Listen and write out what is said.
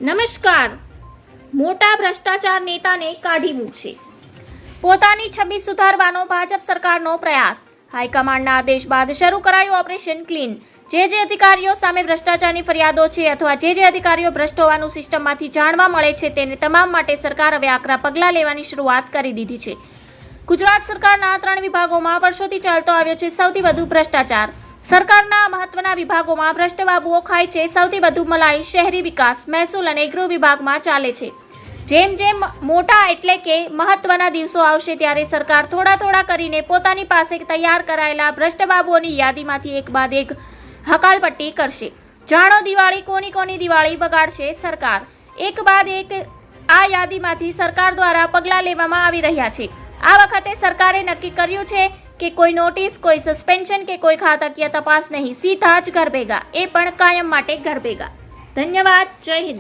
નમસ્કાર. મોટા ભ્રષ્ટાચાર નેતાને કાઢી મૂકશે. પોતાની છબી સુધારવાનો ભાજપ સરકારનો પ્રયાસ. હાઈકમાન્ડના આદેશ બાદ શરૂ કરાયું ઓપરેશન ક્લીન. જે અધિકારીઓ સામે ભ્રષ્ટાચારની ફરિયાદો છે અથવા જે અધિકારીઓ ભ્રષ્ટ હોવાનું સિસ્ટમમાંથી જાણવા મળે છે તેને તમામ માટે સરકાર હવે આકરા પગલાં લેવાની શરૂઆત કરી દીધી છે. ગુજરાત સરકારના 3 વિભાગોમાં વર્ષોથી ચાલતો આવ્યો છે સૌથી વધુ ભ્રષ્ટાચાર. સરકારના મહત્વના વિભાગોમાં ભ્રષ્ટ બાબુઓ ખાય છે સૌથી વધુ મલાઈ શહેરી વિકાસ, મહેસૂલ અને ગૃહ વિભાગમાં ચાલે છે. જેમ મોટા એટલે કે મહત્વના દિવસો આવશે ત્યારે સરકાર થોડા કરીને પોતાની પાસે તૈયાર કરાયેલા ભ્રષ્ટ બાબુઓની યાદીમાંથી એક બાદ એક હકાલપટ્ટી કરશે. જાણો દિવાળી કોની દિવાળી બગાડશે સરકાર. એક બાદ એક આ યાદીમાંથી સરકાર દ્વારા પગલાં લેવામાં આવી રહ્યા છે. આ વખતે સરકારે નક્કી કર્યું છે કે કોઈ નોટિસ, કોઈ સસ્પેન્શન કે કોઈ ખાતાકીય તપાસ નહીં, સીધા જ ઘર ભેગા, એ પણ કાયમ માટે ઘર ભેગા. ધન્યવાદ. જય હિન્દ.